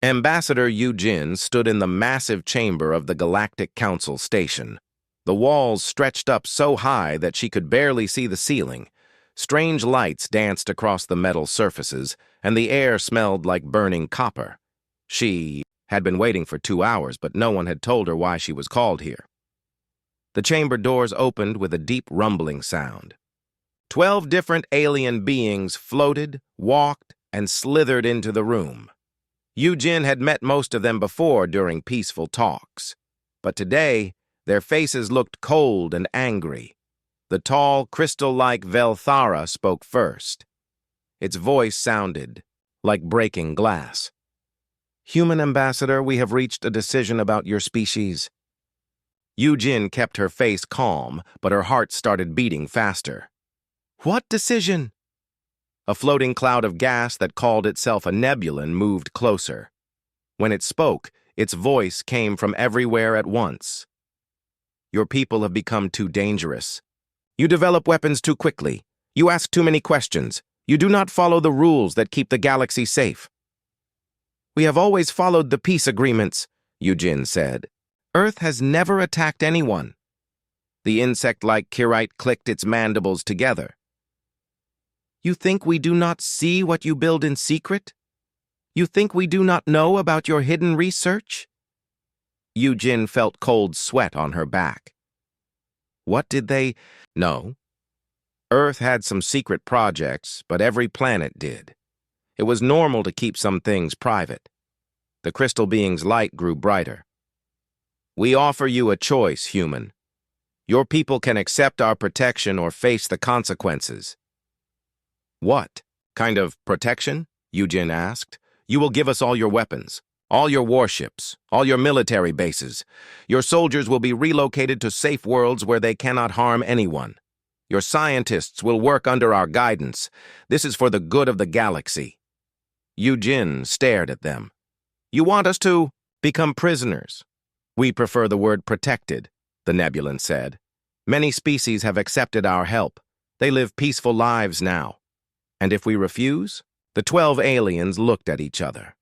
Ambassador Yu Jin stood in the massive chamber of the Galactic Council station. The walls stretched up so high that she could barely see the ceiling. Strange lights danced across the metal surfaces, and the air smelled like burning copper. She had been waiting for 2 hours, but no one had told her why she was called here. The chamber doors opened with a deep rumbling sound. 12 different alien beings floated, walked, and slithered into the room. Yu Jin had met most of them before during peaceful talks, but today their faces looked cold and angry. The tall, crystal-like Velthara spoke first. Its voice sounded like breaking glass. "Human Ambassador, we have reached a decision about your species." Yu Jin kept her face calm, but her heart started beating faster. "What decision?" A floating cloud of gas that called itself a nebulon moved closer. When it spoke, its voice came from everywhere at once. "Your people have become too dangerous. You develop weapons too quickly. You ask too many questions. You do not follow the rules that keep the galaxy safe." "We have always followed the peace agreements," Yu Jin said. "Earth has never attacked anyone." The insect-like Kirite clicked its mandibles together. "You think we do not see what you build in secret? You think we do not know about your hidden research?" Yu Jin felt cold sweat on her back. What did they know? Earth had some secret projects, but every planet did. It was normal to keep some things private. The crystal being's light grew brighter. "We offer you a choice, human. Your people can accept our protection or face the consequences." "What kind of protection?" Yu Jin asked. "You will give us all your weapons, all your warships, all your military bases. Your soldiers will be relocated to safe worlds where they cannot harm anyone. Your scientists will work under our guidance. This is for the good of the galaxy." Yu Jin stared at them. "You want us to become prisoners?" "We prefer the word protected," the Nebulon said. "Many species have accepted our help. They live peaceful lives now. And if we refuse?" The 12 aliens looked at each other.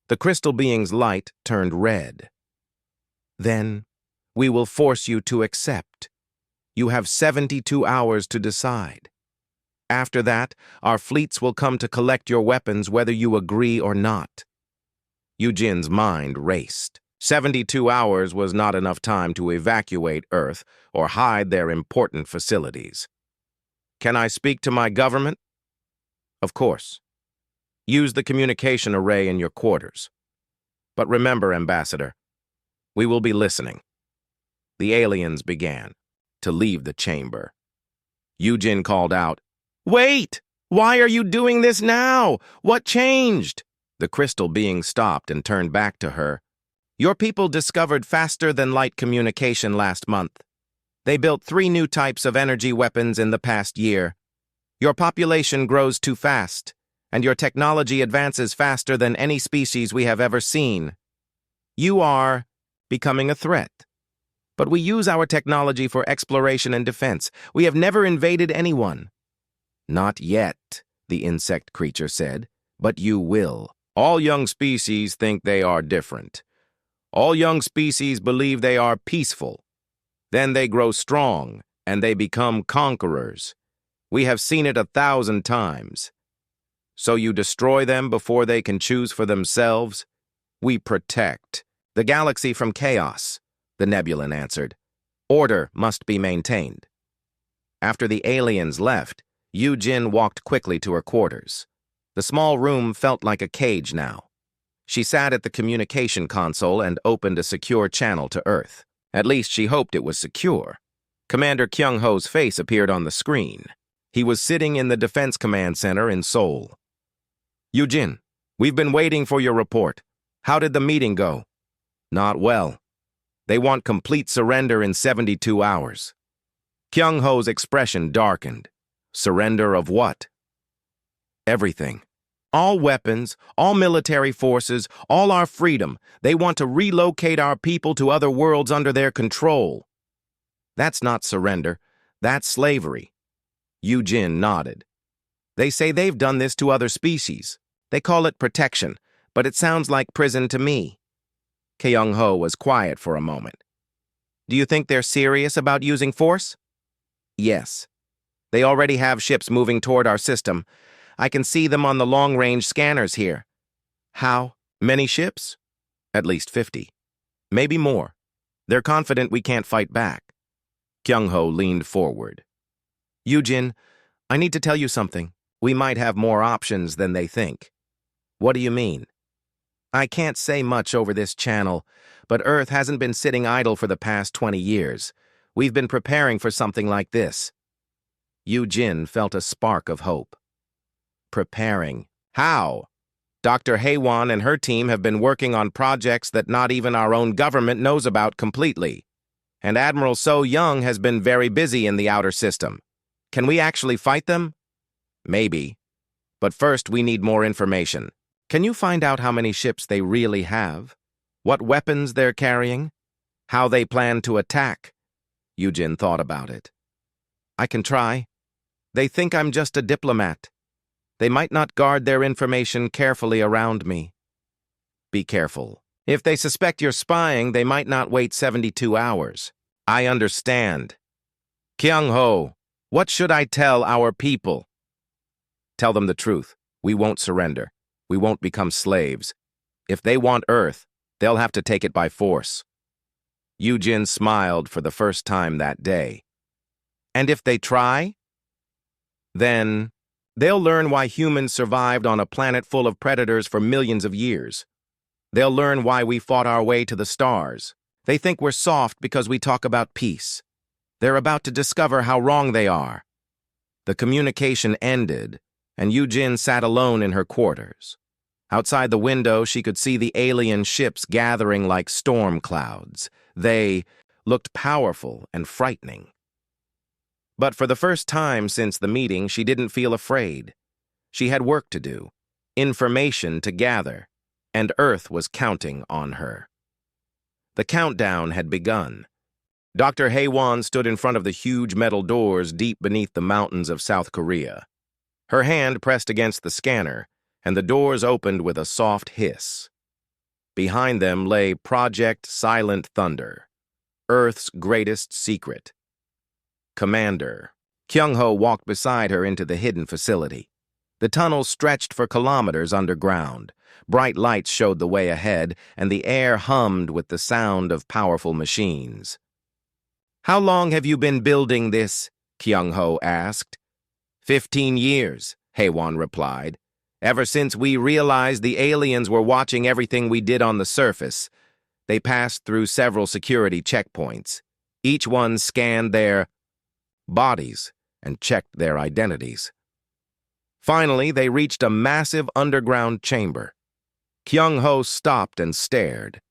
The crystal being's light turned red. "Then we will force you to accept. You have 72 hours to decide. After that, our fleets will come to collect your weapons whether you agree or not." Yu Jin's mind raced. 72 hours was not enough time to evacuate Earth or hide their important facilities. "Can I speak to my government?" "Of course. Use the communication array in your quarters. But remember, Ambassador, we will be listening." The aliens began to leave the chamber. Yu Jin called out, "Wait! Why are you doing this now? What changed?" The crystal being stopped and turned back to her. "Your people discovered faster-than-light communication last month. They built 3 new types of energy weapons in the past year. Your population grows too fast, and your technology advances faster than any species we have ever seen. You are becoming a threat. But we use our technology for exploration and defense. We have never invaded anyone." "Not yet," the insect creature said, "but you will. All young species think they are different. All young species believe they are peaceful. Then they grow strong, and they become conquerors. We have seen it 1,000 times. So you destroy them before they can choose for themselves? We protect the galaxy from chaos," the Nebulon answered. "Order must be maintained." After the aliens left, Yu Jin walked quickly to her quarters. The small room felt like a cage now. She sat at the communication console and opened a secure channel to Earth. At least she hoped it was secure. Commander Kyung-ho's face appeared on the screen. He was sitting in the Defense Command Center in Seoul. "Yu Jin, we've been waiting for your report. How did the meeting go?" "Not well. They want complete surrender in 72 hours. Kyung-ho's expression darkened. "Surrender of what?" "Everything. All weapons, all military forces, all our freedom. They want to relocate our people to other worlds under their control." "That's not surrender. That's slavery." Yu Jin nodded. "They say they've done this to other species. They call it protection. but it sounds like prison to me. Kyung-ho was quiet for a moment. Do you think they're serious about using force? Yes. They already have ships moving toward our system. I can see them on the long-range scanners here. How many ships? At least 50. Maybe more. They're confident we can't fight back. Kyung-ho leaned forward. Yujin, I need to tell you something. We might have more options than they think. What do you mean? I can't say much over this channel, but Earth hasn't been sitting idle for the past 20 years. We've been preparing for something like this. Yujin felt a spark of hope. Preparing. How? Dr. Haewon and her team have been working on projects that not even our own government knows about completely. And Admiral So Young has been very busy in the outer system. Can we actually fight them? Maybe. But first we need more information. Can you find out how many ships they really have? What weapons they're carrying? How they plan to attack? Yujin thought about it. I can try. They think I'm just a diplomat. They might not guard their information carefully around me. Be careful. If they suspect you're spying, they might not wait 72 hours. I understand. Kyung-ho, what should I tell our people? Tell them the truth. We won't surrender. We won't become slaves. If they want Earth, they'll have to take it by force. Yujin smiled for the first time that day. And if they try? Then they'll learn why humans survived on a planet full of predators for millions of years. They'll learn why we fought our way to the stars. They think we're soft because we talk about peace. They're about to discover how wrong they are. The communication ended, and Yujin sat alone in her quarters. Outside the window, she could see the alien ships gathering like storm clouds. They looked powerful and frightening. But for the first time since the meeting, she didn't feel afraid. She had work to do, information to gather, and Earth was counting on her. The countdown had begun. Dr. Haewon stood in front of the huge metal doors deep beneath the mountains of South Korea. Her hand pressed against the scanner, and the doors opened with a soft hiss. Behind them lay Project Silent Thunder, Earth's greatest secret. Commander. Kyung-ho walked beside her into the hidden facility. The tunnel stretched for kilometers underground. Bright lights showed the way ahead, and the air hummed with the sound of powerful machines. How long have you been building this? Kyung-ho asked. 15 years, Haewon replied. Ever since we realized the aliens were watching everything we did on the surface. They passed through several security checkpoints. Each one scanned their bodies and checked their identities. Finally, they reached a massive underground chamber. Kyung-ho stopped and stared.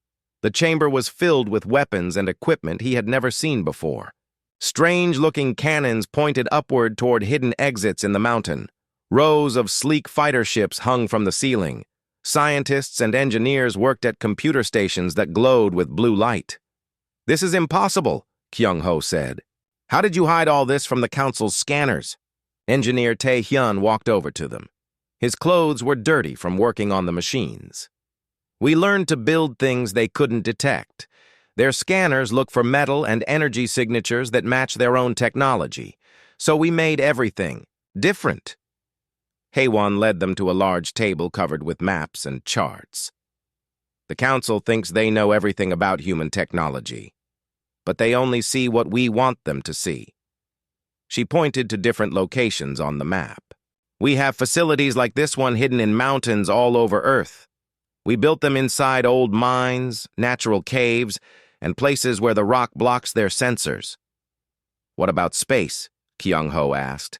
The chamber was filled with weapons and equipment he had never seen before. Strange-looking cannons pointed upward toward hidden exits in the mountain. Rows of sleek fighter ships hung from the ceiling. Scientists and engineers worked at computer stations that glowed with blue light. This is impossible, Kyung-ho said. How did you hide all this from the council's scanners? Engineer Tae-hyun walked over to them. His clothes were dirty from working on the machines. We learned to build things they couldn't detect. Their scanners look for metal and energy signatures that match their own technology. So we made everything different. Haewon led them to a large table covered with maps and charts. The council thinks they know everything about human technology, but they only see what we want them to see. She pointed to different locations on the map. We have facilities like this one hidden in mountains all over Earth. We built them inside old mines, natural caves, and places where the rock blocks their sensors. What about space? Kyung-ho asked.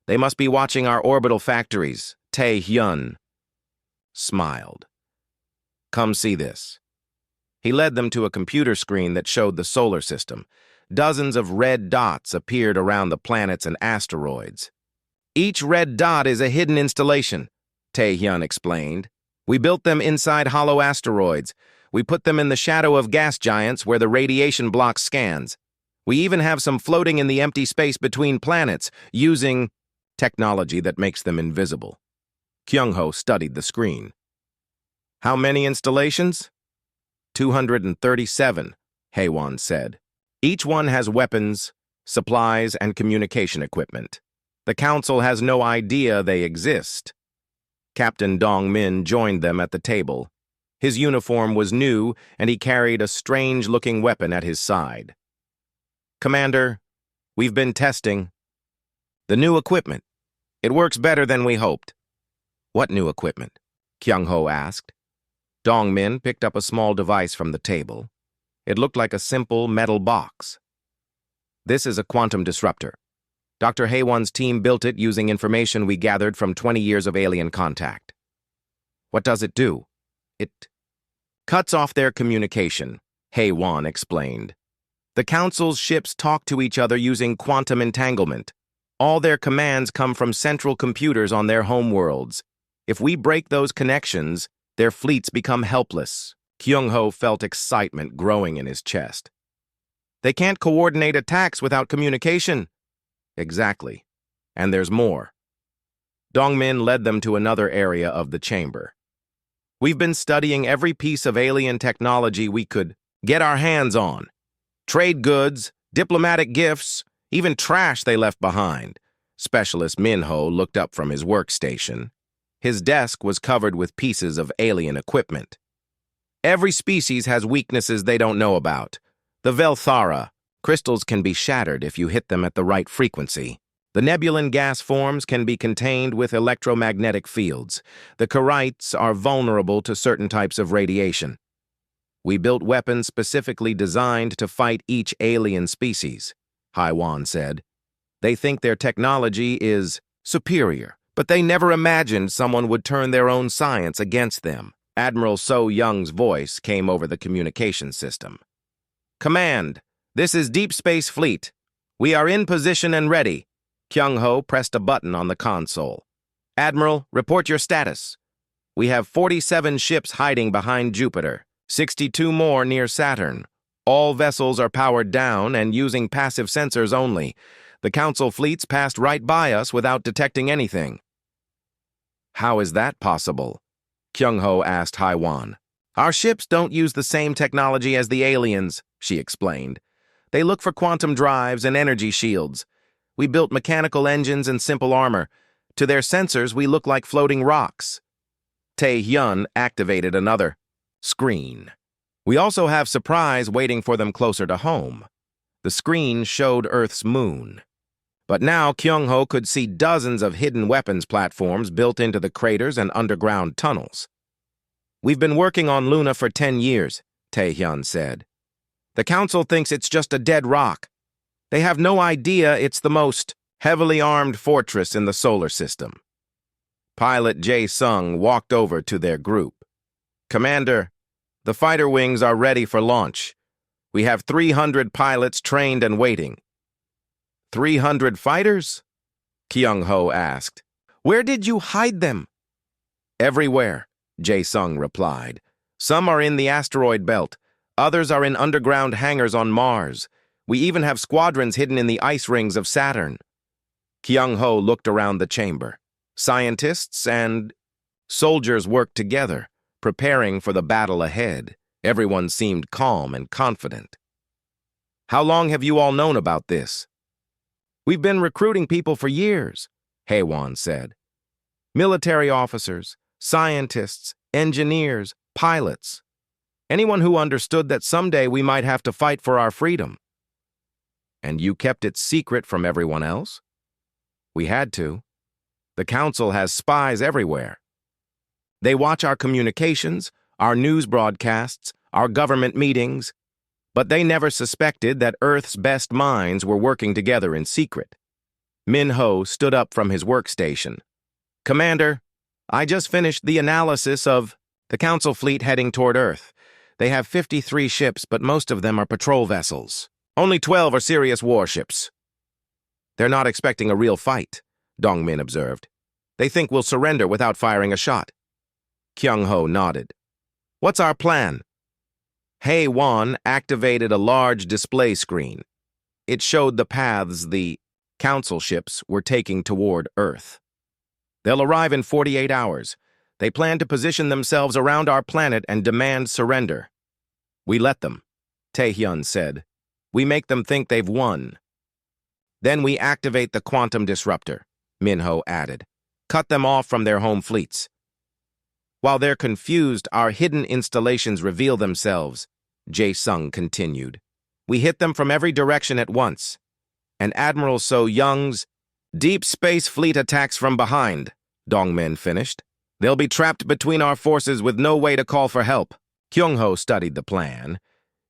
They must be watching our orbital factories, Tae-hyun smiled. Come see this. He led them to a computer screen that showed the solar system. Dozens of red dots appeared around the planets and asteroids. Each red dot is a hidden installation, Tae-hyun explained. We built them inside hollow asteroids. We put them in the shadow of gas giants where the radiation blocks scans. We even have some floating in the empty space between planets, using technology that makes them invisible. Kyung-ho studied the screen. How many installations? 237, Haywan said. Each one has weapons, supplies, and communication equipment. The Council has no idea they exist. Captain Dong Min joined them at the table. His uniform was new, and he carried a strange-looking weapon at his side. Commander, we've been testing. The new equipment. It works better than we hoped. What new equipment? Kyung-ho asked. Dong Min picked up a small device from the table. It looked like a simple metal box. This is a quantum disruptor. Dr. Haywan's team built it using information we gathered from 20 years of alien contact. What does it do? It cuts off their communication, Haywan explained. The Council's ships talk to each other using quantum entanglement. All their commands come from central computers on their homeworlds. If we break those connections, their fleets become helpless. Kyung-ho felt excitement growing in his chest. They can't coordinate attacks without communication. Exactly. And there's more. Dongmin led them to another area of the chamber. We've been studying every piece of alien technology we could get our hands on. Trade goods, diplomatic gifts, even trash they left behind. Specialist Minho looked up from his workstation. His desk was covered with pieces of alien equipment. Every species has weaknesses they don't know about. The Velthara, crystals can be shattered if you hit them at the right frequency. The nebulan gas forms can be contained with electromagnetic fields. The Karites are vulnerable to certain types of radiation. We built weapons specifically designed to fight each alien species, Haiwan said. They think their technology is superior, but they never imagined someone would turn their own science against them. Admiral So Young's voice came over the communication system. Command, this is Deep Space Fleet. We are in position and ready. Kyung-ho pressed a button on the console. Admiral, report your status. We have 47 ships hiding behind Jupiter, 62 more near Saturn. All vessels are powered down and using passive sensors only. The Council fleets passed right by us without detecting anything. How is that possible? Kyung-ho asked Haiwan. Our ships don't use the same technology as the aliens, she explained. They look for quantum drives and energy shields. We built mechanical engines and simple armor. To their sensors, we look like floating rocks. Tae-hyun activated another screen. We also have surprise waiting for them closer to home. The screen showed Earth's moon. But now Kyung-ho could see dozens of hidden weapons platforms built into the craters and underground tunnels. We've been working on Luna for 10 years, Tae-hyun said. The Council thinks it's just a dead rock. They have no idea it's the most heavily armed fortress in the solar system. Pilot Jae-sung walked over to their group. Commander, the fighter wings are ready for launch. We have 300 pilots trained and waiting. 300 fighters? Kyung-ho asked. Where did you hide them? Everywhere, Jae-sung replied. Some are in the asteroid belt. Others are in underground hangars on Mars. We even have squadrons hidden in the ice rings of Saturn. Kyung-ho looked around the chamber. Scientists and soldiers worked together, preparing for the battle ahead. Everyone seemed calm and confident. How long have you all known about this? We've been recruiting people for years, Haywan said. Military officers, scientists, engineers, pilots. Anyone who understood that someday we might have to fight for our freedom. And you kept it secret from everyone else? We had to. The Council has spies everywhere. They watch our communications, our news broadcasts, our government meetings, but they never suspected that Earth's best minds were working together in secret. Minho stood up from his workstation. Commander, I just finished the analysis of the Council fleet heading toward Earth. They have 53 ships, but most of them are patrol vessels. Only 12 are serious warships. They're not expecting a real fight, Dongmin observed. They think we'll surrender without firing a shot. Kyung-ho nodded. What's our plan? Hae-won activated a large display screen. It showed the paths the Council ships were taking toward Earth. They'll arrive in 48 hours. They plan to position themselves around our planet and demand surrender. We let them, Taehyun said. We make them think they've won. Then we activate the quantum disruptor, Minho added. Cut them off from their home fleets. While they're confused, our hidden installations reveal themselves, Jae-sung continued. We hit them from every direction at once. And Admiral So-young's deep space fleet attacks from behind, Dongmin finished. They'll be trapped between our forces with no way to call for help. Kyung-ho studied the plan.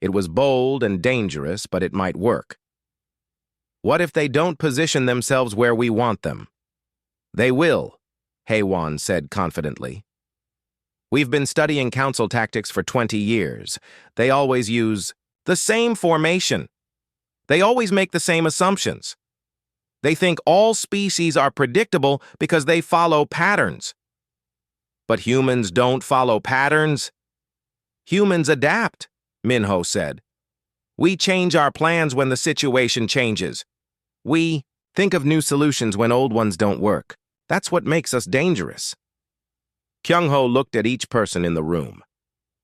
It was bold and dangerous, but it might work. What if they don't position themselves where we want them? They will, Haewon said confidently. We've been studying council tactics for 20 years. They always use the same formation. They always make the same assumptions. They think all species are predictable because they follow patterns. But humans don't follow patterns. Humans adapt, Minho said. We change our plans when the situation changes. We think of new solutions when old ones don't work. That's what makes us dangerous. Kyung-ho looked at each person in the room.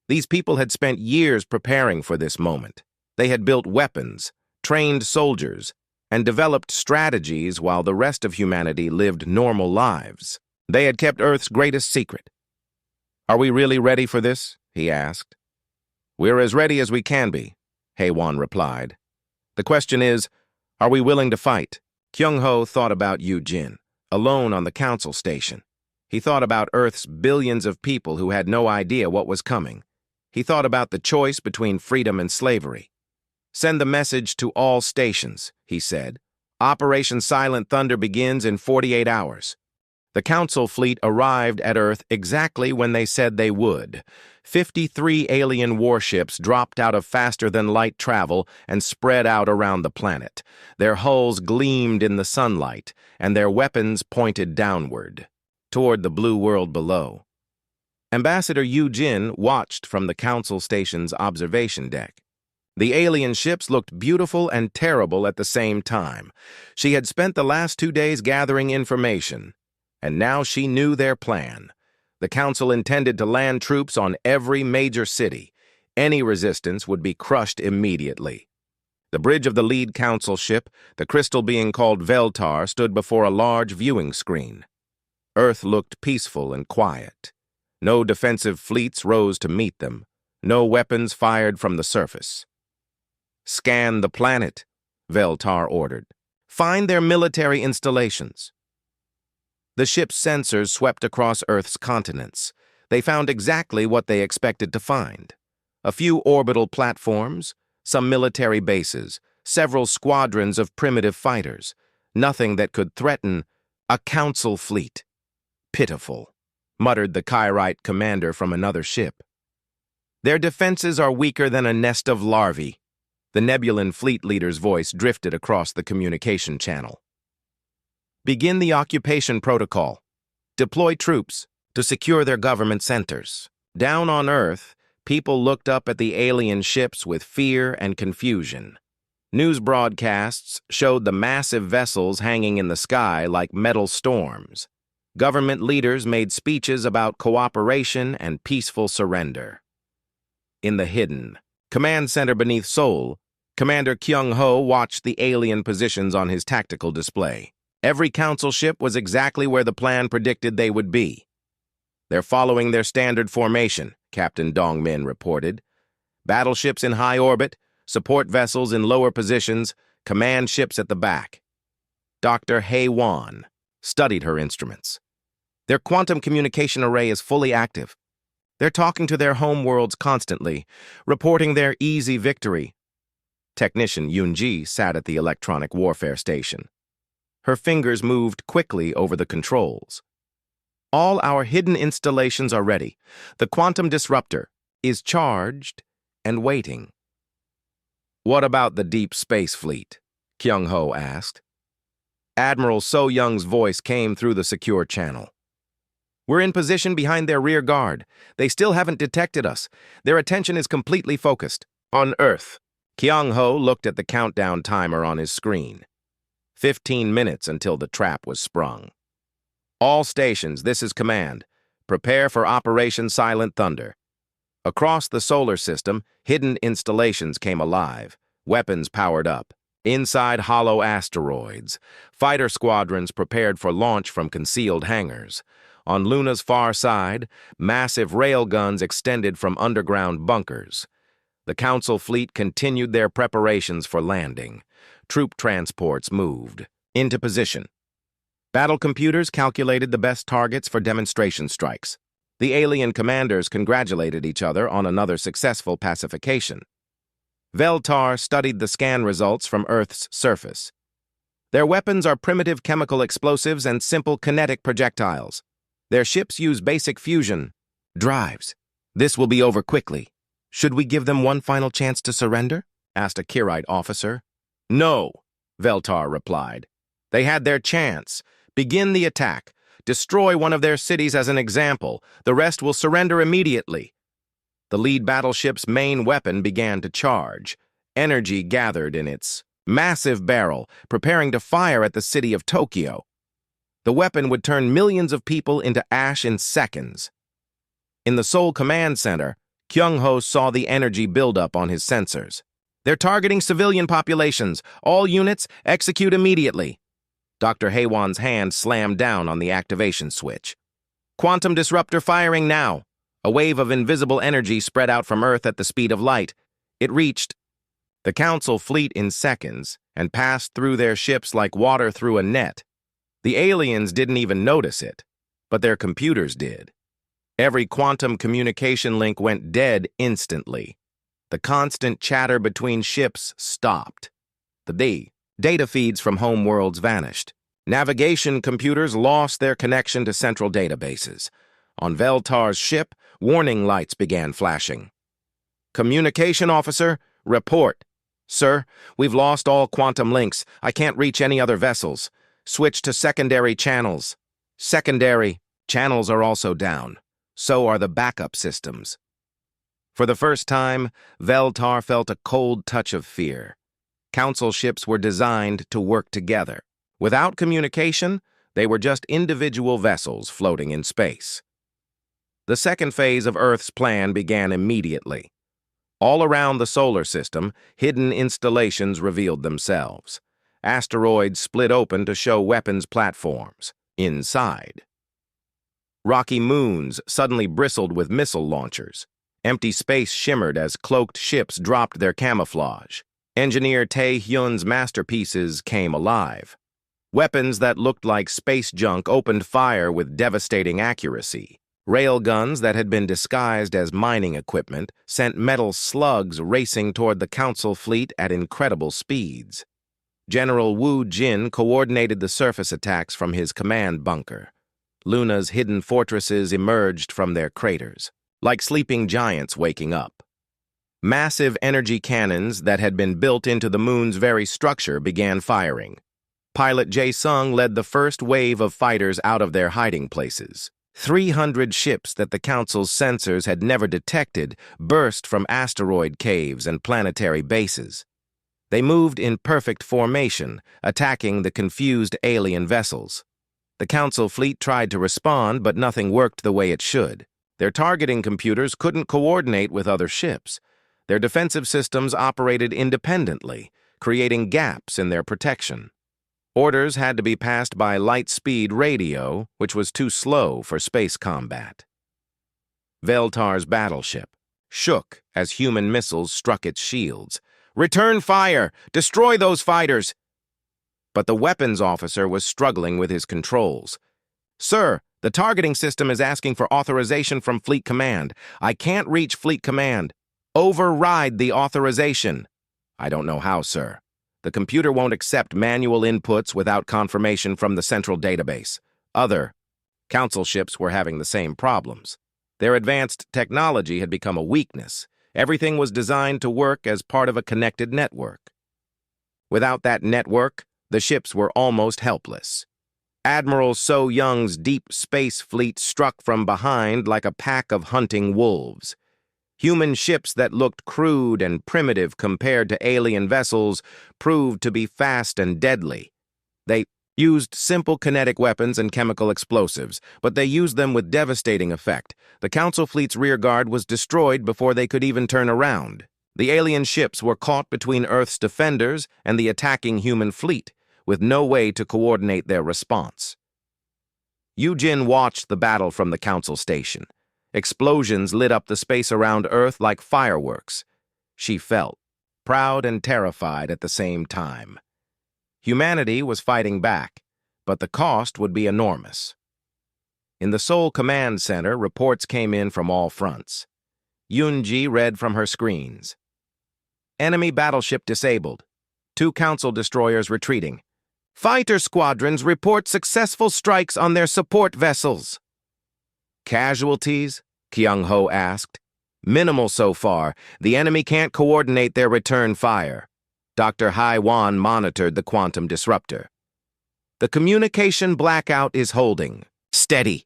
These people had spent years preparing for this moment. They had built weapons, trained soldiers, and developed strategies while the rest of humanity lived normal lives. They had kept Earth's greatest secret. Are we really ready for this? He asked. We're as ready as we can be, Haewon replied. The question is, are we willing to fight? Kyung-ho thought about Yoo-jin, alone on the council station. He thought about Earth's billions of people who had no idea what was coming. He thought about the choice between freedom and slavery. Send the message to all stations, he said. Operation Silent Thunder begins in 48 hours. The council fleet arrived at Earth exactly when they said they would. 53 alien warships dropped out of faster-than-light travel and spread out around the planet. Their hulls gleamed in the sunlight, and their weapons pointed downward, toward the blue world below. Ambassador Yoo-jin watched from the council station's observation deck. The alien ships looked beautiful and terrible at the same time. She had spent the last 2 days gathering information, and now she knew their plan. The council intended to land troops on every major city. Any resistance would be crushed immediately. The bridge of the lead council ship, the crystal being called Veltar, stood before a large viewing screen. Earth looked peaceful and quiet. No defensive fleets rose to meet them. No weapons fired from the surface. Scan the planet, Veltar ordered. Find their military installations. The ship's sensors swept across Earth's continents. They found exactly what they expected to find. A few orbital platforms, some military bases, several squadrons of primitive fighters. Nothing that could threaten a council fleet. Pitiful, muttered the Kyrite commander from another ship. Their defenses are weaker than a nest of larvae. The Nebulan fleet leader's voice drifted across the communication channel. Begin the occupation protocol. Deploy troops to secure their government centers. Down on Earth, people looked up at the alien ships with fear and confusion. News broadcasts showed the massive vessels hanging in the sky like metal storms. Government leaders made speeches about cooperation and peaceful surrender. In the hidden command center beneath Seoul, Commander Kyung-ho watched the alien positions on his tactical display. Every council ship was exactly where the plan predicted they would be. They're following their standard formation, Captain Dongmin reported. Battleships in high orbit, support vessels in lower positions, command ships at the back. Dr. Haewon studied her instruments. Their quantum communication array is fully active. They're talking to their home worlds constantly, reporting their easy victory. Technician Yoon-ji sat at the electronic warfare station. Her fingers moved quickly over the controls. All our hidden installations are ready. The quantum disruptor is charged and waiting. What about the deep space fleet? Kyung-ho asked. Admiral So-young's voice came through the secure channel. We're in position behind their rear guard. They still haven't detected us. Their attention is completely focused on Earth. Kyung-ho looked at the countdown timer on his screen. 15 minutes until the trap was sprung. All stations, this is command. Prepare for Operation Silent Thunder. Across the solar system, hidden installations came alive, weapons powered up. Inside hollow asteroids, fighter squadrons prepared for launch from concealed hangars. On Luna's far side, massive railguns extended from underground bunkers. The Council fleet continued their preparations for landing. Troop transports moved into position. Battle computers calculated the best targets for demonstration strikes. The alien commanders congratulated each other on another successful pacification. Veltar studied the scan results from Earth's surface. Their weapons are primitive chemical explosives and simple kinetic projectiles. Their ships use basic fusion drives. This will be over quickly. Should we give them one final chance to surrender? Asked a Kirite officer. No, Veltar replied. They had their chance. Begin the attack. Destroy one of their cities as an example. The rest will surrender immediately. The lead battleship's main weapon began to charge. Energy gathered in its massive barrel, preparing to fire at the city of Tokyo. The weapon would turn millions of people into ash in seconds. In the Seoul Command Center, Kyung-ho saw the energy buildup on his sensors. They're targeting civilian populations. All units, execute immediately. Dr. Haywon's hand slammed down on the activation switch. Quantum disruptor firing now. A wave of invisible energy spread out from Earth at the speed of light. It reached the Council fleet in seconds and passed through their ships like water through a net. The aliens didn't even notice it, but their computers did. Every quantum communication link went dead instantly. The constant chatter between ships stopped. The data feeds from homeworlds vanished. Navigation computers lost their connection to central databases. On Veltar's ship, warning lights began flashing. Communication officer, report. Sir, we've lost all quantum links. I can't reach any other vessels. Switch to secondary channels. Secondary channels are also down. So are the backup systems. For the first time, Veltar felt a cold touch of fear. Council ships were designed to work together. Without communication, they were just individual vessels floating in space. The second phase of Earth's plan began immediately. All around the solar system, hidden installations revealed themselves. Asteroids split open to show weapons platforms inside. Rocky moons suddenly bristled with missile launchers. Empty space shimmered as cloaked ships dropped their camouflage. Engineer Tae-hyun's masterpieces came alive. Weapons that looked like space junk opened fire with devastating accuracy. Railguns that had been disguised as mining equipment sent metal slugs racing toward the Council fleet at incredible speeds. General Wu Jin coordinated the surface attacks from his command bunker. Luna's hidden fortresses emerged from their craters, like sleeping giants waking up. Massive energy cannons that had been built into the moon's very structure began firing. Pilot Jae-sung led the first wave of fighters out of their hiding places. 300 ships that the Council's sensors had never detected burst from asteroid caves and planetary bases. They moved in perfect formation, attacking the confused alien vessels. The Council fleet tried to respond, but nothing worked the way it should. Their targeting computers couldn't coordinate with other ships. Their defensive systems operated independently, creating gaps in their protection. Orders had to be passed by light-speed radio, which was too slow for space combat. Veltar's battleship shook as human missiles struck its shields. "Return fire! Destroy those fighters!" But the weapons officer was struggling with his controls. "Sir, the targeting system is asking for authorization from Fleet Command. I can't reach Fleet Command. Override the authorization." "I don't know how, sir. The computer won't accept manual inputs without confirmation from the central database." Other Council ships were having the same problems. Their advanced technology had become a weakness. Everything was designed to work as part of a connected network. Without that network, the ships were almost helpless. Admiral So Young's deep space fleet struck from behind like a pack of hunting wolves. Human ships that looked crude and primitive compared to alien vessels proved to be fast and deadly. They used simple kinetic weapons and chemical explosives, but they used them with devastating effect. The Council fleet's rearguard was destroyed before they could even turn around. The alien ships were caught between Earth's defenders and the attacking human fleet, with no way to coordinate their response. Yujin watched the battle from the Council station. Explosions lit up the space around Earth like fireworks. She felt proud and terrified at the same time. Humanity was fighting back, but the cost would be enormous. In the Seoul Command Center, reports came in from all fronts. Yunji read from her screens. Enemy battleship disabled. 2 Council destroyers retreating. Fighter squadrons report successful strikes on their support vessels. Casualties? Kyung-ho asked. Minimal so far. The enemy can't coordinate their return fire. Dr. Hai-Wan monitored the quantum disruptor. The communication blackout is holding. Steady.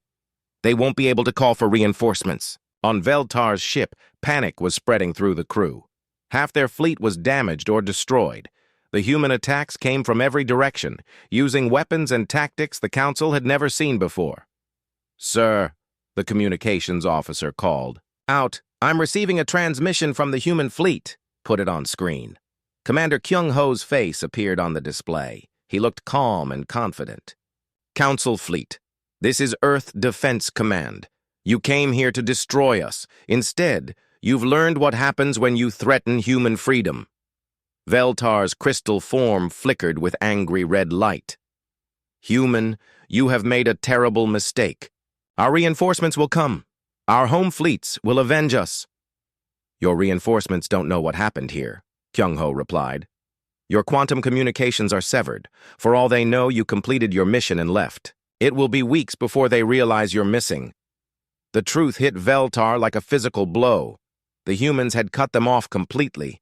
They won't be able to call for reinforcements. On Veltar's ship, panic was spreading through the crew. Half their fleet was damaged or destroyed. The human attacks came from every direction, using weapons and tactics the Council had never seen before. Sir, the communications officer called. Out. I'm receiving a transmission from the human fleet. Put it on screen. Commander Kyung-ho's face appeared on the display. He looked calm and confident. Council fleet. This is Earth Defense Command. You came here to destroy us. Instead, you've learned what happens when you threaten human freedom. Veltar's crystal form flickered with angry red light. Human, you have made a terrible mistake. Our reinforcements will come. Our home fleets will avenge us. Your reinforcements don't know what happened here, Kyung-ho replied. Your quantum communications are severed. For all they know, you completed your mission and left. It will be weeks before they realize you're missing. The truth hit Veltar like a physical blow. The humans had cut them off completely.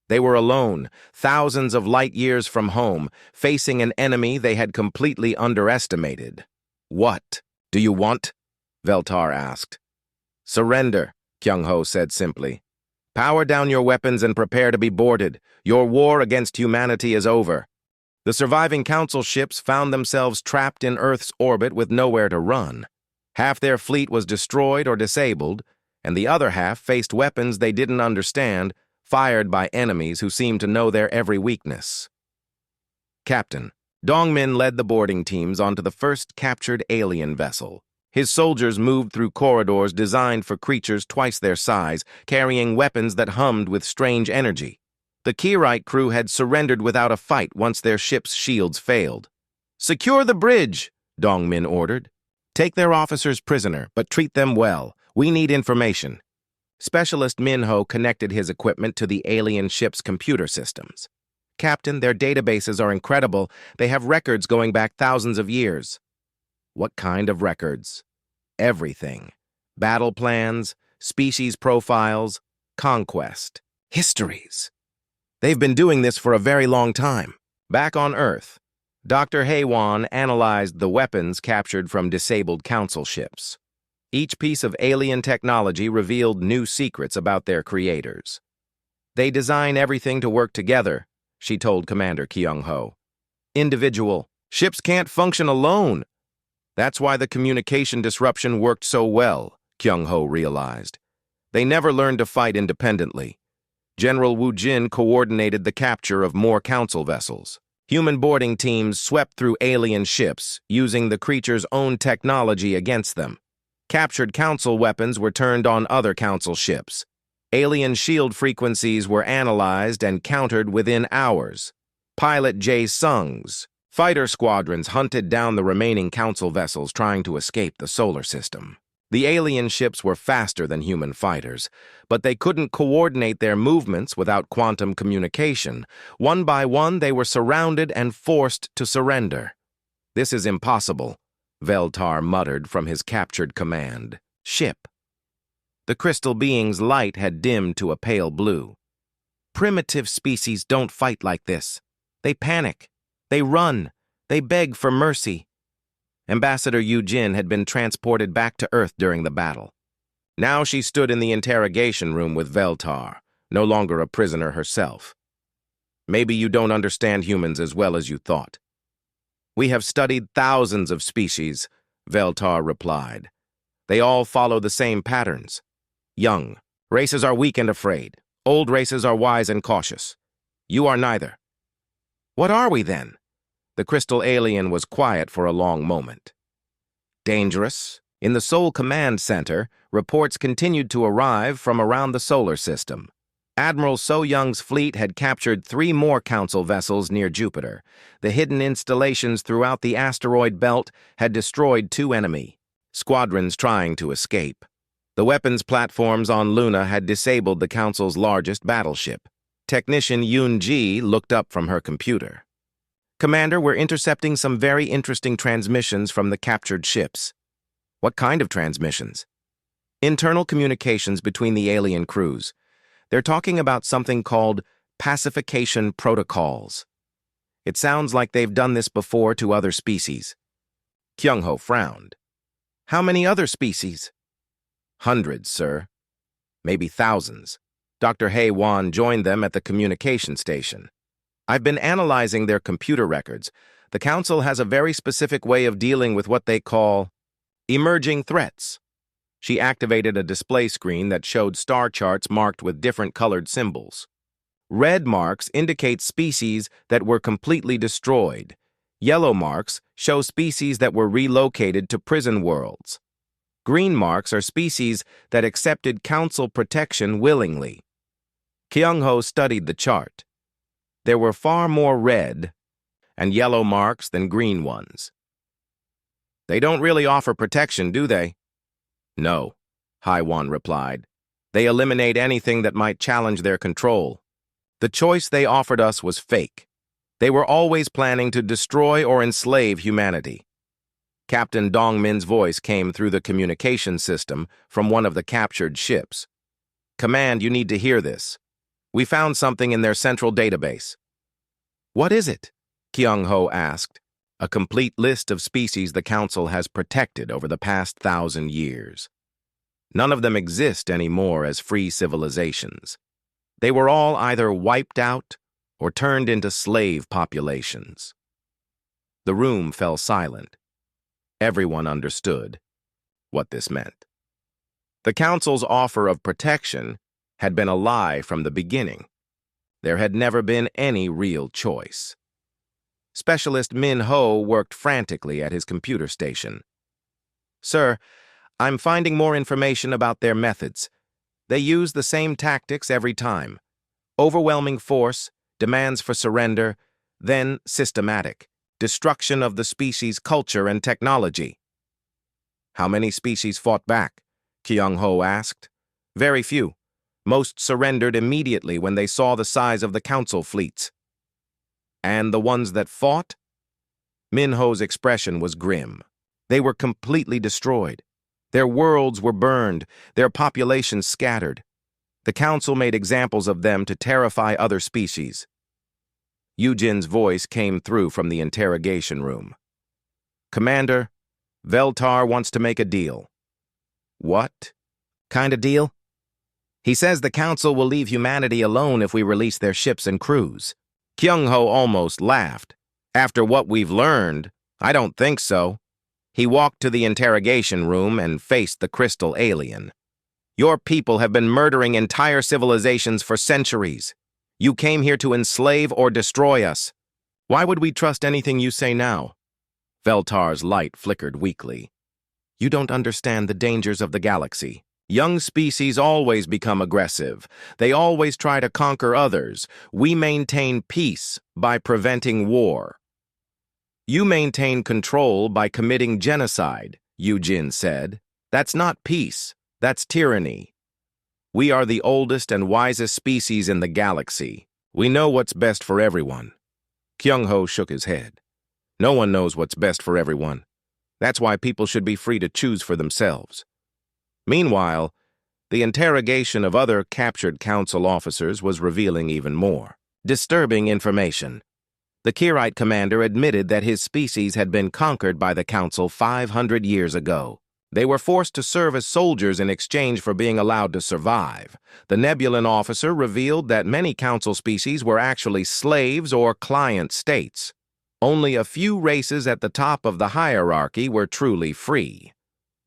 They were alone, thousands of light years from home, facing an enemy they had completely underestimated. What do you want? Veltar asked. Surrender, Kyung-ho said simply. Power down your weapons and prepare to be boarded. Your war against humanity is over. The surviving Council ships found themselves trapped in Earth's orbit with nowhere to run. Half their fleet was destroyed or disabled, and the other half faced weapons they didn't understand, fired by enemies who seemed to know their every weakness. Captain, Dongmin led the boarding teams onto the first captured alien vessel. His soldiers moved through corridors designed for creatures twice their size, carrying weapons that hummed with strange energy. The Kirite crew had surrendered without a fight once their ship's shields failed. Secure the bridge, Dongmin ordered. Take their officers prisoner, but treat them well. We need information. Specialist Minho connected his equipment to the alien ship's computer systems. Captain, their databases are incredible. They have records going back thousands of years. What kind of records? Everything. Battle plans, species profiles, conquest, histories. They've been doing this for a very long time. Back on Earth, Dr. Hai-Wan analyzed the weapons captured from disabled Council ships. Each piece of alien technology revealed new secrets about their creators. They design everything to work together, she told Commander Kyung-ho. Individual. Ships can't function alone. That's why the communication disruption worked so well, Kyung-ho realized. They never learned to fight independently. General Wu Jin coordinated the capture of more Council vessels. Human boarding teams swept through alien ships, using the creatures' own technology against them. Captured Council weapons were turned on other Council ships. Alien shield frequencies were analyzed and countered within hours. Pilot Jae-sung's fighter squadrons hunted down the remaining Council vessels trying to escape the solar system. The alien ships were faster than human fighters, but they couldn't coordinate their movements without quantum communication. One by one, they were surrounded and forced to surrender. This is impossible, Veltar muttered from his captured command ship. The crystal being's light had dimmed to a pale blue. Primitive species don't fight like this. They panic. They run. They beg for mercy. Ambassador Yujin had been transported back to Earth during the battle. Now she stood in the interrogation room with Veltar, no longer a prisoner herself. Maybe you don't understand humans as well as you thought. We have studied thousands of species, Veltar replied. They all follow the same patterns. Young races are weak and afraid. Old races are wise and cautious. You are neither. What are we then? The crystal alien was quiet for a long moment. Dangerous. In the Sol Command Center, reports continued to arrive from around the solar system. Admiral So Young's fleet had captured 3 more Council vessels near Jupiter. The hidden installations throughout the asteroid belt had destroyed 2 enemy squadrons trying to escape. The weapons platforms on Luna had disabled the Council's largest battleship. Technician Yoon Ji looked up from her computer. Commander, we're intercepting some very interesting transmissions from the captured ships. What kind of transmissions? Internal communications between the alien crews. They're talking about something called pacification protocols. It sounds like they've done this before to other species. Kyung-ho frowned. How many other species? Hundreds, sir. Maybe thousands. Dr. Hae-won joined them at the communication station. I've been analyzing their computer records. The Council has a very specific way of dealing with what they call emerging threats. She activated a display screen that showed star charts marked with different colored symbols. Red marks indicate species that were completely destroyed. Yellow marks show species that were relocated to prison worlds. Green marks are species that accepted Council protection willingly. Kyung-ho studied the chart. There were far more red and yellow marks than green ones. They don't really offer protection, do they? No, Hae-won replied. They eliminate anything that might challenge their control. The choice they offered us was fake. They were always planning to destroy or enslave humanity. Captain Dongmin's voice came through the communication system from one of the captured ships. Command, you need to hear this. We found something in their central database. What is it? Kyung-ho asked. A complete list of species the Council has protected over the past 1,000 years. None of them exist anymore as free civilizations. They were all either wiped out or turned into slave populations. The room fell silent. Everyone understood what this meant. The Council's offer of protection had been a lie from the beginning. There had never been any real choice. Specialist Min Ho worked frantically at his computer station. Sir, I'm finding more information about their methods. They use the same tactics every time. Overwhelming force, demands for surrender, then systematic, destruction of the species' culture and technology. How many species fought back? Kyung-ho asked. Very few. Most surrendered immediately when they saw the size of the Council fleets. And the ones that fought? Min-ho's expression was grim. They were completely destroyed. Their worlds were burned, their populations scattered. The Council made examples of them to terrify other species. Yujin's voice came through from the interrogation room. Commander, Veltar wants to make a deal. What? Kind of deal? He says the Council will leave humanity alone if we release their ships and crews. Kyung-ho almost laughed. After what we've learned, I don't think so. He walked to the interrogation room and faced the crystal alien. Your people have been murdering entire civilizations for centuries. You came here to enslave or destroy us. Why would we trust anything you say now? Veltar's light flickered weakly. You don't understand the dangers of the galaxy. Young species always become aggressive. They always try to conquer others. We maintain peace by preventing war. You maintain control by committing genocide, Yujin said. That's not peace. That's tyranny. We are the oldest and wisest species in the galaxy. We know what's best for everyone. Kyung-ho shook his head. No one knows what's best for everyone. That's why people should be free to choose for themselves. Meanwhile, the interrogation of other captured Council officers was revealing even more disturbing information. The Kirite commander admitted that his species had been conquered by the Council 500 years ago. They were forced to serve as soldiers in exchange for being allowed to survive. The Nebulan officer revealed that many Council species were actually slaves or client states. Only a few races at the top of the hierarchy were truly free.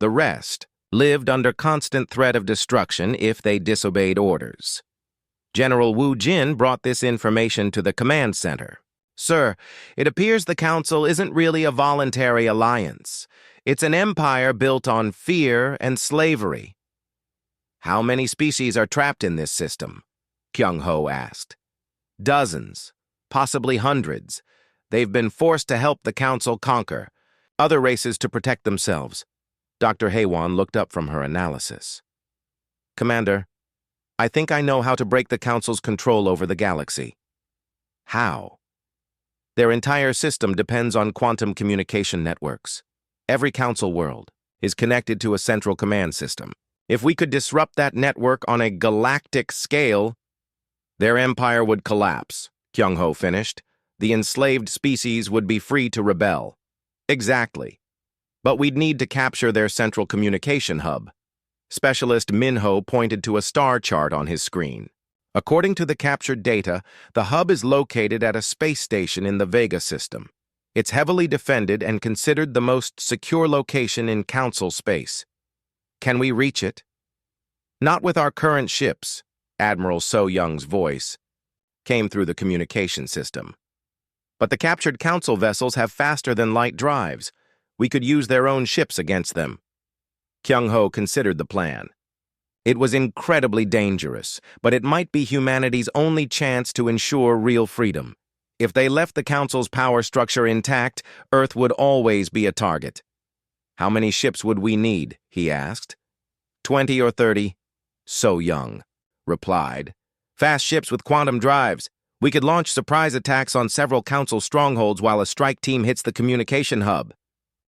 The rest lived under constant threat of destruction if they disobeyed orders. General Wu Jin brought this information to the command center. "Sir, it appears the Council isn't really a voluntary alliance. It's an empire built on fear and slavery." "How many species are trapped in this system?" Kyung-ho asked. "Dozens, possibly hundreds. They've been forced to help the Council conquer, other races to protect themselves." Dr. Haewon looked up from her analysis. "Commander, I think I know how to break the Council's control over the galaxy." "How?" "Their entire system depends on quantum communication networks. Every Council world is connected to a central command system. If we could disrupt that network on a galactic scale, their empire would collapse," Kyung-ho finished. "The enslaved species would be free to rebel." "Exactly. But we'd need to capture their central communication hub." Specialist Minho pointed to a star chart on his screen. "According to the captured data, the hub is located at a space station in the Vega system. It's heavily defended and considered the most secure location in Council space. Can we reach it?" "Not with our current ships," Admiral So Young's voice came through the communication system. "But the captured Council vessels have faster-than-light drives. We could use their own ships against them." Kyung-ho considered the plan. It was incredibly dangerous, but it might be humanity's only chance to ensure real freedom. If they left the Council's power structure intact, Earth would always be a target. "How many ships would we need?" he asked. 20 or 30, So Young replied. "Fast ships with quantum drives. We could launch surprise attacks on several Council strongholds while a strike team hits the communication hub."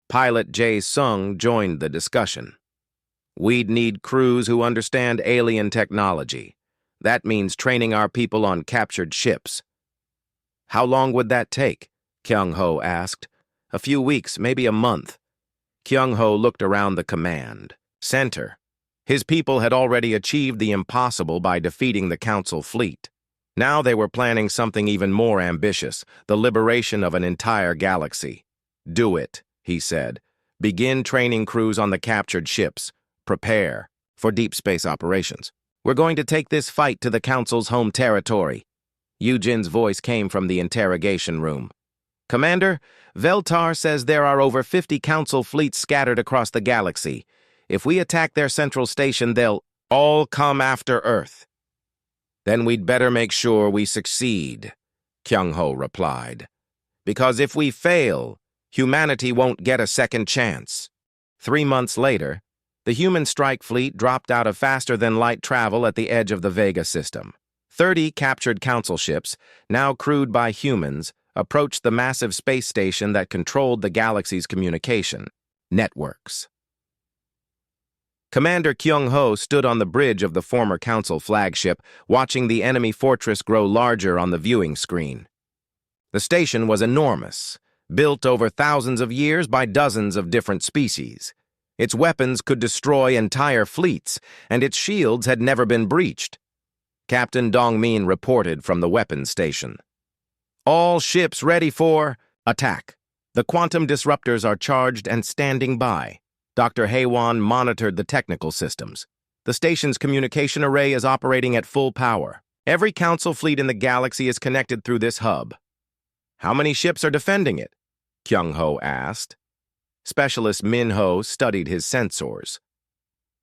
Pilot Jae Sung joined the discussion. "We'd need crews who understand alien technology. That means training our people on captured ships." "How long would that take?" Kyung-ho asked. "A few weeks, maybe a month." Kyung-ho looked around the command center. His people had already achieved the impossible by defeating the Council fleet. Now they were planning something even more ambitious, the liberation of an entire galaxy. "Do it," he said. "Begin training crews on the captured ships. Prepare for deep space operations. We're going to take this fight to the Council's home territory." Yujin's voice came from the interrogation room. "Commander, Veltar says there are over 50 Council fleets scattered across the galaxy. If we attack their central station, they'll all come after Earth." "Then we'd better make sure we succeed," Kyung-ho replied. "Because if we fail, humanity won't get a second chance." 3 months later, the human strike fleet dropped out of faster-than-light travel at the edge of the Vega system. 30 captured Council ships, now crewed by humans, approached the massive space station that controlled the galaxy's communication networks. Commander Kyung-ho stood on the bridge of the former Council flagship, watching the enemy fortress grow larger on the viewing screen. The station was enormous, built over thousands of years by dozens of different species. Its weapons could destroy entire fleets, and its shields had never been breached. Captain Dongmin reported from the weapons station. "All ships ready for attack. The quantum disruptors are charged and standing by." Dr. Haewon monitored the technical systems. The station's communication array is operating at full power. Every Council fleet in the galaxy is connected through this hub. "How many ships are defending it?" Kyung-ho asked. Specialist Minho studied his sensors.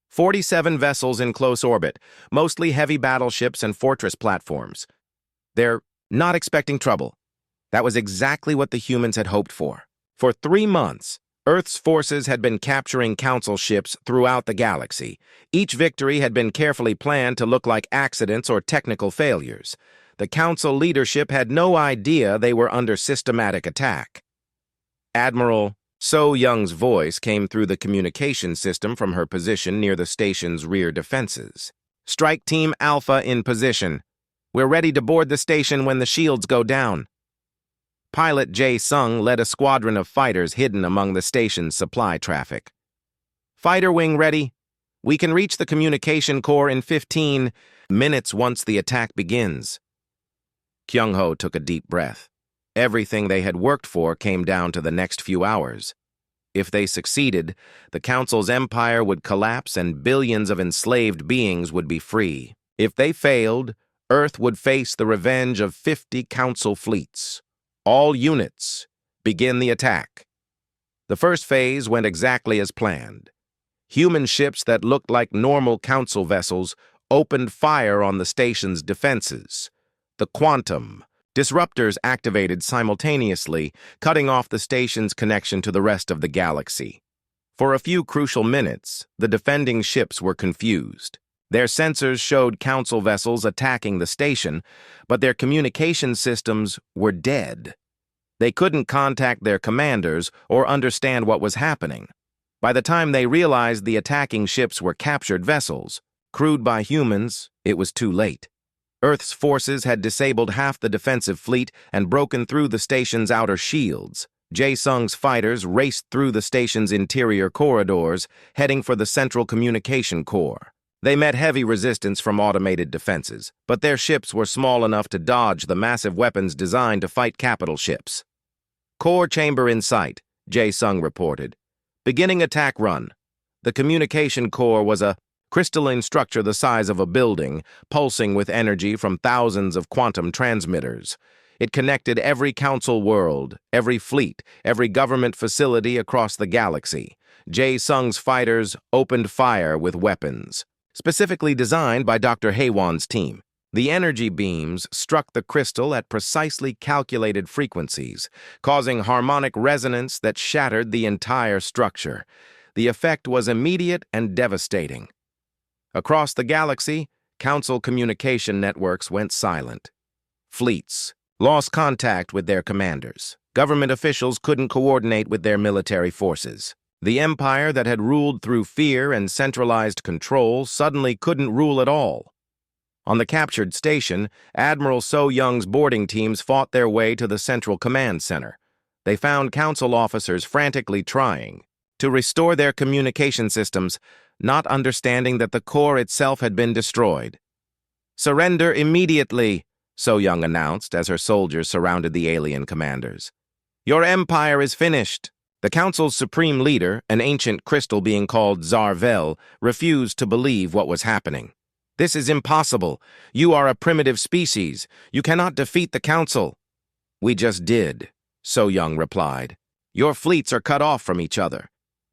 47 vessels in close orbit, mostly heavy battleships and fortress platforms. They're not expecting trouble. That was exactly what the humans had hoped for. For 3 months, Earth's forces had been capturing Council ships throughout the galaxy. Each victory had been carefully planned to look like accidents or technical failures. The Council leadership had no idea they were under systematic attack. Admiral So Young's voice came through the communication system from her position near the station's rear defenses. "Strike Team Alpha in position. We're ready to board the station when the shields go down." Pilot Jae Sung led a squadron of fighters hidden among the station's supply traffic. "Fighter wing ready. We can reach the communication core in 15 minutes once the attack begins." Kyung-ho took a deep breath. Everything they had worked for came down to the next few hours. If they succeeded, the Council's empire would collapse and billions of enslaved beings would be free. If they failed, Earth would face the revenge of 50 Council fleets. All units, begin the attack. The first phase went exactly as planned. Human ships that looked like normal Council vessels opened fire on the station's defenses. The Quantum disruptors activated simultaneously, cutting off the station's connection to the rest of the galaxy. For a few crucial minutes, the defending ships were confused. Their sensors showed Council vessels attacking the station, but their communication systems were dead. They couldn't contact their commanders or understand what was happening. By the time they realized the attacking ships were captured vessels, crewed by humans, it was too late. Earth's forces had disabled half the defensive fleet and broken through the station's outer shields. Jae-sung's fighters raced through the station's interior corridors, heading for the central communication core. They met heavy resistance from automated defenses, but their ships were small enough to dodge the massive weapons designed to fight capital ships. Core chamber in sight, Jae-sung reported. Beginning attack run. The communication core was a crystalline structure the size of a building, pulsing with energy from thousands of quantum transmitters. It connected every Council world, every fleet, every government facility across the galaxy. Jae-sung's fighters opened fire with weapons, specifically designed by Dr. Haewon's team. The energy beams struck the crystal at precisely calculated frequencies, causing harmonic resonance that shattered the entire structure. The effect was immediate and devastating. Across the galaxy, Council communication networks went silent. Fleets lost contact with their commanders. Government officials couldn't coordinate with their military forces. The empire that had ruled through fear and centralized control suddenly couldn't rule at all. On the captured station, Admiral So Young's boarding teams fought their way to the central command center. They found Council officers frantically trying to restore their communication systems, not understanding that the core itself had been destroyed. "Surrender immediately," So Young announced as her soldiers surrounded the alien commanders. "Your empire is finished." The Council's supreme leader, an ancient crystal being called Zarvel, refused to believe what was happening. "This is impossible. You are a primitive species. You cannot defeat the Council." "We just did," So Young replied. "Your fleets are cut off from each other.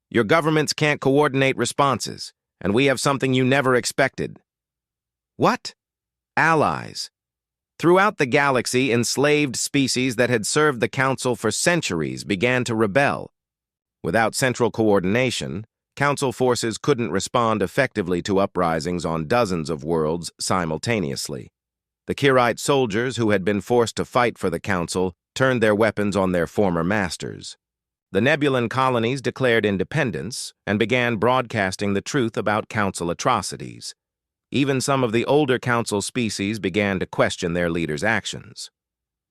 Your governments can't coordinate responses, and we have something you never expected." "What?" "Allies. Throughout the galaxy, enslaved species that had served the Council for centuries began to rebel. Without central coordination, Council forces couldn't respond effectively to uprisings on dozens of worlds simultaneously. The Kirite soldiers who had been forced to fight for the Council turned their weapons on their former masters. The Nebulan colonies declared independence and began broadcasting the truth about Council atrocities. Even some of the older Council species began to question their leaders' actions.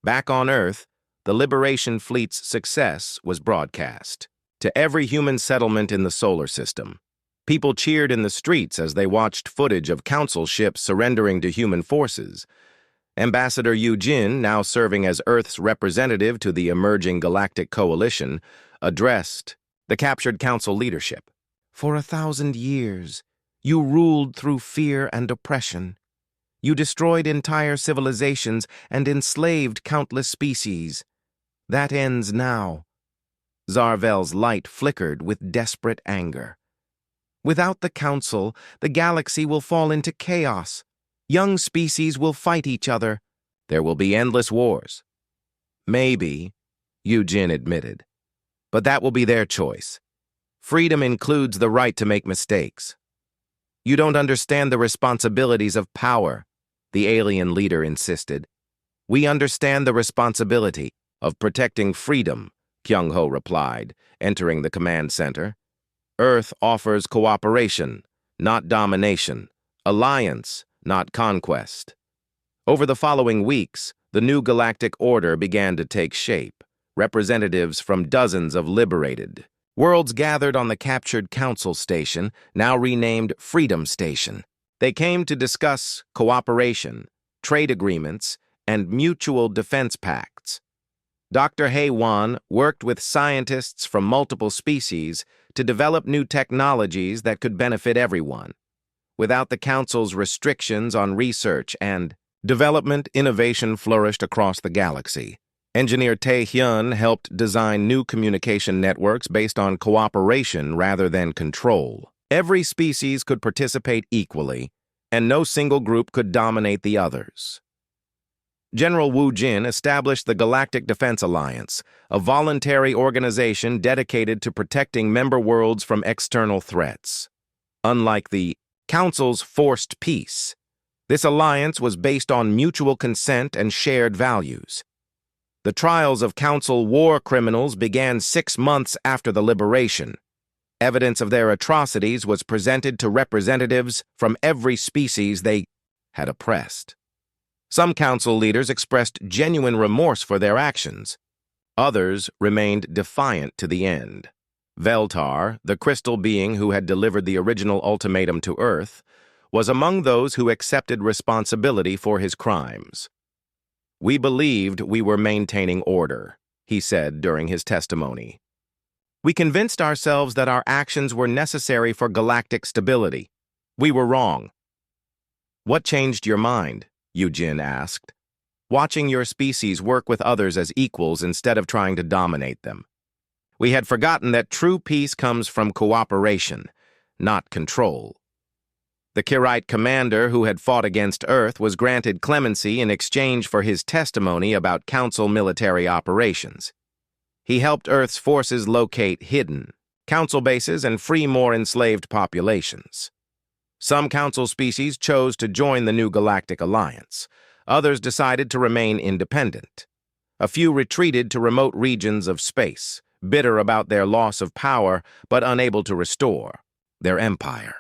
Back on Earth, the Liberation Fleet's success was broadcast to every human settlement in the solar system. People cheered in the streets as they watched footage of Council ships surrendering to human forces. Ambassador Yu Jin, now serving as Earth's representative to the emerging Galactic Coalition, addressed the captured Council leadership. "For 1,000 years, you ruled through fear and oppression. You destroyed entire civilizations and enslaved countless species. That ends now." Zarvel's light flickered with desperate anger. "Without the Council, the galaxy will fall into chaos. Young species will fight each other. There will be endless wars." "Maybe," Yu Jin admitted. "But that will be their choice. Freedom includes the right to make mistakes." "You don't understand the responsibilities of power," the alien leader insisted. "We understand the responsibility of protecting freedom," Kyung-ho replied, entering the command center. "Earth offers cooperation, not domination, alliance, not conquest." Over the following weeks, the new galactic order began to take shape. Representatives from dozens of liberated worlds gathered on the captured Council station, now renamed Freedom Station. They came to discuss cooperation, trade agreements, and mutual defense pacts. Dr. Heywan worked with scientists from multiple species to develop new technologies that could benefit everyone. Without the Council's restrictions on research and development, innovation flourished across the galaxy. Engineer Tae-hyun helped design new communication networks based on cooperation rather than control. Every species could participate equally, and no single group could dominate the others. General Wu Jin established the Galactic Defense Alliance, a voluntary organization dedicated to protecting member worlds from external threats. Unlike the Council's forced peace, this alliance was based on mutual consent and shared values. The trials of Council war criminals began 6 months after the liberation. Evidence of their atrocities was presented to representatives from every species they had oppressed. Some Council leaders expressed genuine remorse for their actions. Others remained defiant to the end. Veltar, the crystal being who had delivered the original ultimatum to Earth, was among those who accepted responsibility for his crimes. "We believed we were maintaining order," he said during his testimony. "We convinced ourselves that our actions were necessary for galactic stability. We were wrong." "What changed your mind?" Eugene asked. "Watching your species work with others as equals instead of trying to dominate them. We had forgotten that true peace comes from cooperation, not control." The Kirite commander who had fought against Earth was granted clemency in exchange for his testimony about Council military operations. He helped Earth's forces locate hidden Council bases and free more enslaved populations. Some Council species chose to join the new Galactic Alliance. Others decided to remain independent. A few retreated to remote regions of space, bitter about their loss of power but unable to restore their empire.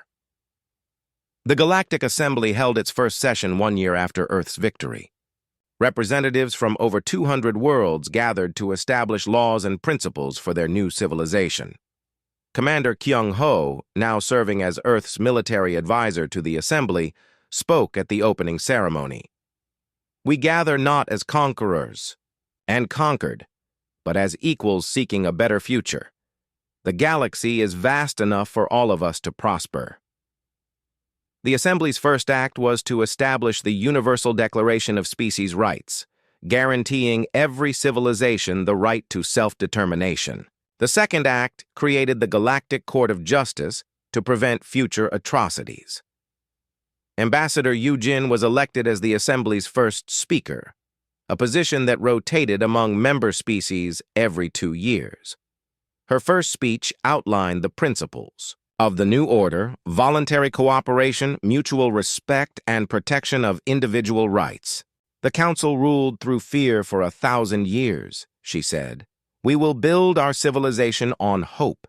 The Galactic Assembly held its first session 1 year after Earth's victory. Representatives from over 200 worlds gathered to establish laws and principles for their new civilization. Commander Kyung-ho, now serving as Earth's military advisor to the Assembly, spoke at the opening ceremony. "We gather not as conquerors and conquered, but as equals seeking a better future. The galaxy is vast enough for all of us to prosper." The Assembly's first act was to establish the Universal Declaration of Species Rights, guaranteeing every civilization the right to self-determination. The second act created the Galactic Court of Justice to prevent future atrocities. Ambassador Yujin was elected as the Assembly's first speaker, a position that rotated among member species every 2 years. Her first speech outlined the principles of the new order: voluntary cooperation, mutual respect, and protection of individual rights. "The Council ruled through fear for 1,000 years, she said. "We will build our civilization on hope."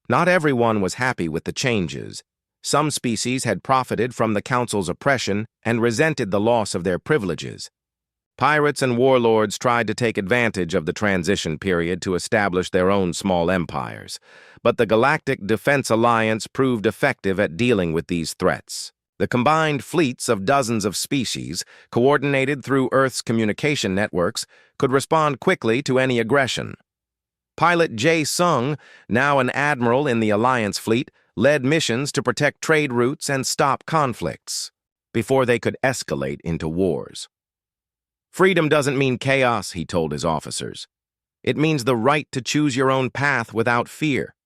Not everyone was happy with the changes. Some species had profited from the Council's oppression and resented the loss of their privileges. Pirates and warlords tried to take advantage of the transition period to establish their own small empires, but the Galactic Defense Alliance proved effective at dealing with these threats. The combined fleets of dozens of species, coordinated through Earth's communication networks, could respond quickly to any aggression. Pilot Jae Sung, now an admiral in the Alliance fleet, led missions to protect trade routes and stop conflicts before they could escalate into wars. "Freedom doesn't mean chaos," he told his officers. "It means the right to choose your own path without fear.